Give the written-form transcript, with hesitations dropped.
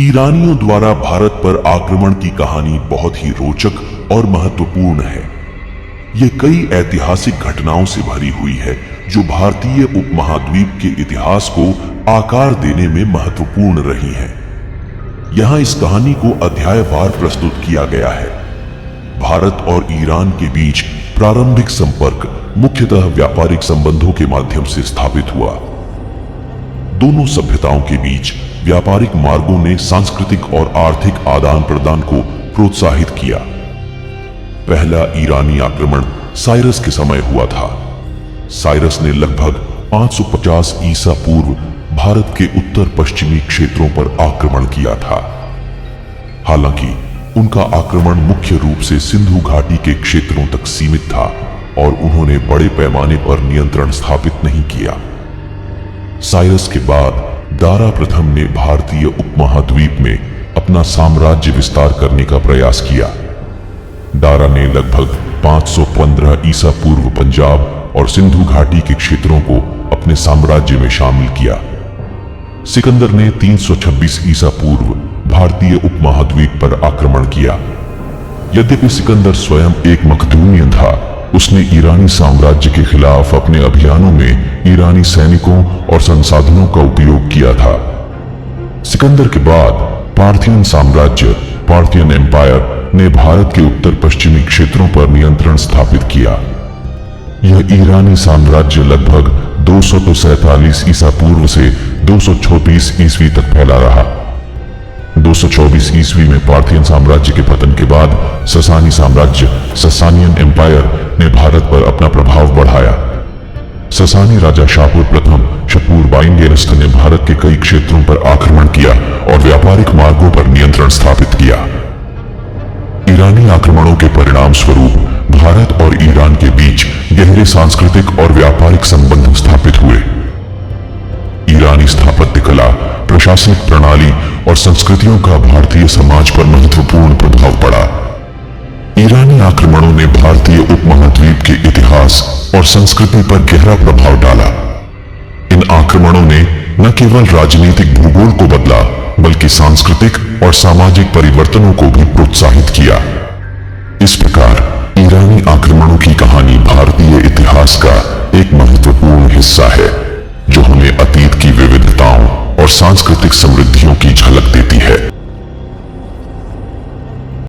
ईरानियों द्वारा भारत पर आक्रमण की कहानी बहुत ही रोचक और महत्वपूर्ण है। ये कई ऐतिहासिक घटनाओं से भरी हुई है जो भारतीय उपमहाद्वीप के इतिहास को आकार देने में महत्वपूर्ण रही हैं। यहाँ इस कहानी को अध्यायवार प्रस्तुत किया गया है। भारत और ईरान के बीच प्रारंभिक संपर्क मुख्यतः व्यापारिक संबंधों के माध्यम से स्थापित हुआ। दोनों सभ्यताओं के बीच व्यापारिक मार्गों ने सांस्कृतिक और आर्थिक आदान प्रदान को प्रोत्साहित किया। पहला ईरानी आक्रमण साइरस के समय हुआ था। साइरस ने लगभग 550 ईसा पूर्व भारत के उत्तर पश्चिमी क्षेत्रों पर आक्रमण किया था। हालांकि उनका आक्रमण मुख्य रूप से सिंधु घाटी के क्षेत्रों तक सीमित था और उन्होंने बड़े पैमाने पर नियंत्रण स्थापित नहीं किया। साइरस के बाद दारा प्रथम ने भारतीय उपमहाद्वीप में अपना साम्राज्य विस्तार करने का प्रयास किया। दारा ने लगभग 515 ईसा पूर्व पंजाब और सिंधु घाटी के क्षेत्रों को अपने साम्राज्य में शामिल किया। सिकंदर ने 326 ईसा पूर्व भारतीय उपमहाद्वीप पर आक्रमण किया। यद्यपि सिकंदर स्वयं एक मखदूनियन था, उसने ईरानी साम्राज्य के खिलाफ अपने अभियानों में ईरानी सैनिकों और संसाधनों का उपयोग किया था। सिकंदर के बाद पार्थियन साम्राज्य, पार्थियन एम्पायर ने भारत के उत्तर पश्चिमी क्षेत्रों पर नियंत्रण स्थापित किया। यह ईरानी साम्राज्य लगभग 247 ईसा पूर्व से 234 ईस्वी तक फैला रहा। 224 ईस्वी में पार्थियन साम्राज्य के पतन के बाद ससानी साम्राज्य, ससानियन एम्पायर ने भारत पर अपना प्रभाव बढ़ाया। ससानी राजा शापुर प्रथम शपूर बाइंगेरस्त ने भारत के कई क्षेत्रों पर आक्रमण किया और व्यापारिक मार्गों पर नियंत्रण स्थापित किया। ईरानी आक्रमणों के परिणाम स्वरूप भारत और ईरान के बीच गहरे सांस्कृतिक और व्यापारिक संबंध स्थापित हुए। ईरानी स्थापत्य कला, प्रशासनिक प्रणाली और संस्कृतियों का भारतीय समाज पर महत्वपूर्ण प्रभाव पड़ा। ईरानी आक्रमणों ने भारतीय उपमहाद्वीप के इतिहास और संस्कृति पर गहरा प्रभाव डाला। इन आक्रमणों ने न केवल राजनीतिक भूगोल को बदला, बल्कि सांस्कृतिक और सामाजिक परिवर्तनों को भी प्रोत्साहित किया। इस प्रकार ईरानी आक्रमणों की कहानी भारतीय इतिहास का एक महत्वपूर्ण हिस्सा है, जो हमें अतीत की विविधताओं और सांस्कृतिक समृद्धियों की झलक देती है।